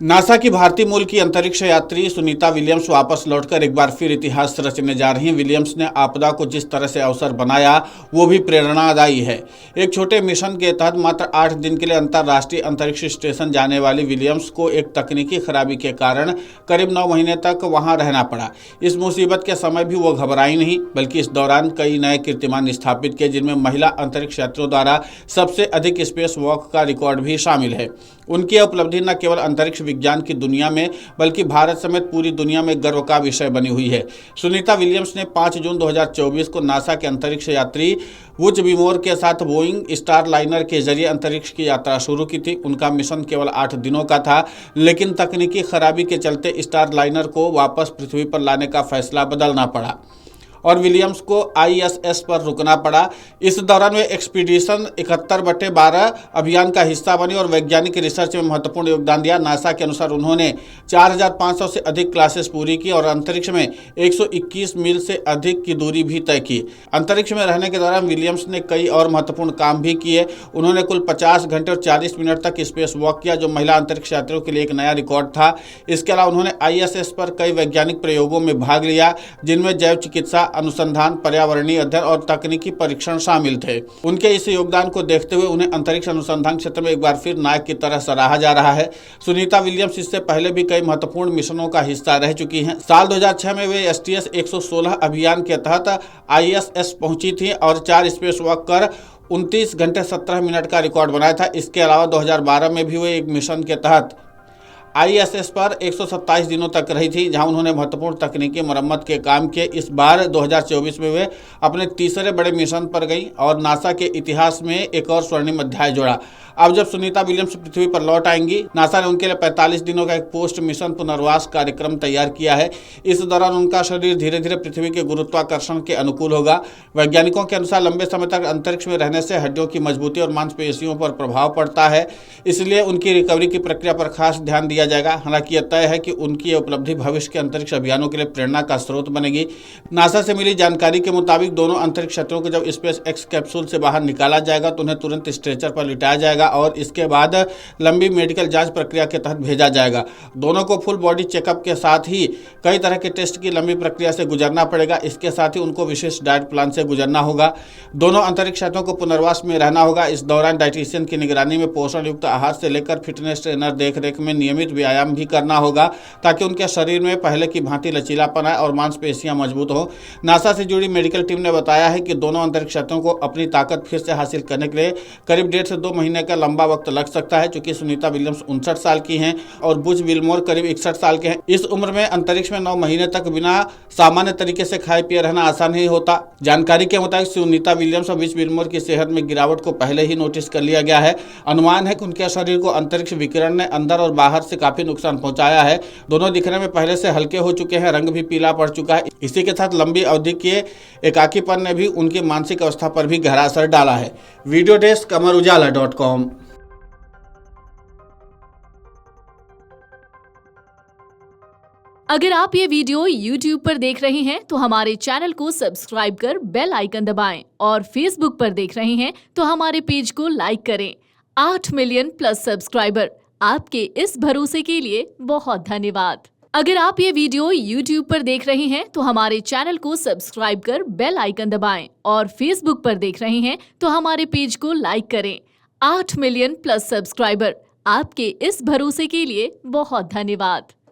NASA की भारतीय मूल की अंतरिक्ष यात्री सुनीता विलियम्स वापस लौटकर एक बार फिर इतिहास रचने जा रही हैं। विलियम्स ने आपदा को जिस तरह से अवसर बनाया वो भी प्रेरणादायी है। एक छोटे मिशन के तहत मात्र 8 दिन के लिए अंतर्राष्ट्रीय अंतरिक्ष स्टेशन जाने वाली विलियम्स को एक तकनीकी खराबी के कारण करीब 9 महीने तक वहां रहना पड़ा। इस मुसीबत के समय भी वो घबराई नहीं, बल्कि इस दौरान कई नए कीर्तिमान स्थापित किए, जिनमें महिला अंतरिक्ष यात्रियों द्वारा सबसे अधिक स्पेस वॉक का रिकॉर्ड भी शामिल है। उनकी उपलब्धि न केवल अंतरिक्ष विज्ञान की दुनिया में बल्कि भारत समेत पूरी दुनिया में गर्व का विषय बनी हुई है। सुनीता विलियम्स ने 5 जून 2024 को नासा के अंतरिक्ष यात्री वुच विमोर के साथ बोइंग स्टार लाइनर के जरिए अंतरिक्ष की यात्रा शुरू की थी। उनका मिशन केवल 8 दिनों का था, लेकिन तकनीकी खराबी के चलते स्टार लाइनर को वापस पृथ्वी पर लाने का फैसला बदलना पड़ा और विलियम्स को ISS पर रुकना पड़ा। इस दौरान वे एक्सपीडिशन 71/12 अभियान का हिस्सा बनी और वैज्ञानिक रिसर्च में महत्वपूर्ण योगदान दिया। नासा के अनुसार उन्होंने 4500 से अधिक क्लासेस पूरी की और अंतरिक्ष में 121 मील से अधिक की दूरी भी तय की। अंतरिक्ष में रहने के दौरान विलियम्स ने कई और महत्वपूर्ण काम भी किए। उन्होंने कुल 50 घंटे और 40 मिनट तक स्पेस वॉक किया, जो महिला अंतरिक्ष यात्रियों के लिए एक नया रिकॉर्ड था। इसके अलावा उन्होंने ISS पर कई वैज्ञानिक प्रयोगों में भाग लिया, जिनमें जैव चिकित्सा, अनुसंधान, पर्यावरणीय अध्ययन और तकनीकी परीक्षण शामिल थे। उनके इस योगदान को देखते हुए उन्हें अंतरिक्ष अनुसंधान क्षेत्र में एक बार फिर नायक की तरह सराहा जा रहा है। सुनीता विलियम्स इससे पहले भी कई महत्वपूर्ण मिशनों का हिस्सा रह चुकी हैं। साल 2006 में वे STS 116 अभियान के तहत ISS पहुंची थी और 4 स्पेस वॉक कर 29 घंटे 17 मिनट का रिकॉर्ड बनाया था। इसके अलावा 2012 में भी वे एक मिशन के तहत ISS पर 127 दिनों तक रही थी, जहां उन्होंने महत्वपूर्ण तकनीकी मरम्मत के काम किए। इस बार 2024 में वे अपने तीसरे बड़े मिशन पर गई और नासा के इतिहास में एक और स्वर्णिम अध्याय जोड़ा। अब जब सुनीता विलियम्स पृथ्वी पर लौट आएंगी, नासा ने उनके लिए 45 दिनों का एक पोस्ट मिशन पुनर्वास कार्यक्रम तैयार किया है। इस दौरान उनका शरीर धीरे धीरे पृथ्वी के गुरुत्वाकर्षण के अनुकूल होगा। वैज्ञानिकों के अनुसार लंबे समय तक अंतरिक्ष में रहने से हड्डियों की मजबूती और मांसपेशियों पर प्रभाव पड़ता है, इसलिए उनकी रिकवरी की प्रक्रिया पर खास ध्यान दिया जाएगा। हालांकि यह तय है कि उनकी यह उपलब्धि भविष्य के अंतरिक्ष अभियानों के लिए प्रेरणा का स्रोत बनेगी। नासा से मिली जानकारी के मुताबिक दोनों अंतरिक्ष यात्रियों को जब स्पेस एक्स कैप्सूल से बाहर निकाला जाएगा तो उन्हें तुरंत स्ट्रेचर पर लिटाया जाएगा और इसके बाद लंबी मेडिकल जांच प्रक्रिया के तहत भेजा जाएगा। दोनों को फुल बॉडी चेकअप के साथ ही कई तरह के टेस्ट की लंबी प्रक्रिया से गुजरना पड़ेगा। इसके साथ ही उनको विशेष डाइट प्लान से गुजरना होगा। दोनों अंतरिक्ष यात्रियों को पुनर्वास में रहना होगा। इस दौरान डाइटिशियन की निगरानी में पोषण युक्त आहार से लेकर फिटनेस ट्रेनर देखरेख में नियमित व्यायाम भी करना होगा, ताकि उनके शरीर में पहले की भांति लचीलापन आए और मांसपेशियां मजबूत हो। नासा से जुड़ी मेडिकल टीम ने बताया है कि दोनों अंतरिक्ष यात्रियों को अपनी ताकत फिर से हासिल करने के लिए करीब 1.5 से 2 महीने का लंबा वक्त लग सकता है। चूंकि सुनीता विलियम्स 59 साल की हैं और बुच विलमोर करीब 61 साल के हैं। इस उम्र में अंतरिक्ष में 9 महीने तक बिना सामान्य तरीके से खाए पिए रहना आसान नहीं होता। जानकारी के मुताबिक सुनीता विलियम्स और बुच विलमोर की सेहत में गिरावट को पहले ही नोटिस कर लिया गया है। अनुमान है कि उनके शरीर को अंतरिक्ष विकिरण ने अंदर और बाहर से काफी नुकसान पहुंचाया है। दोनों दिखने में पहले से हल्के हो चुके हैं, रंग भी पीला पड़ चुका है। इसी के साथ लंबी अवधि के एकाकीपन ने भी उनकी मानसिक अवस्था पर भी गहरा असर डाला है। वीडियो डेस्क अमरउजाला.com। अगर आप ये वीडियो YouTube पर देख रहे हैं तो हमारे चैनल को सब्सक्राइब कर बेल आइकन दबाएं और Facebook पर देख रहे हैं तो हमारे पेज को लाइक करें। 8 मिलियन प्लस सब्सक्राइबर, आपके इस भरोसे के लिए बहुत धन्यवाद। अगर आप ये वीडियो YouTube पर देख रहे हैं तो हमारे चैनल को सब्सक्राइब कर बेल आइकन दबाएं और Facebook पर देख रहे हैं तो हमारे पेज को लाइक करें। 8 मिलियन प्लस सब्सक्राइबर, आपके इस भरोसे के लिए बहुत धन्यवाद।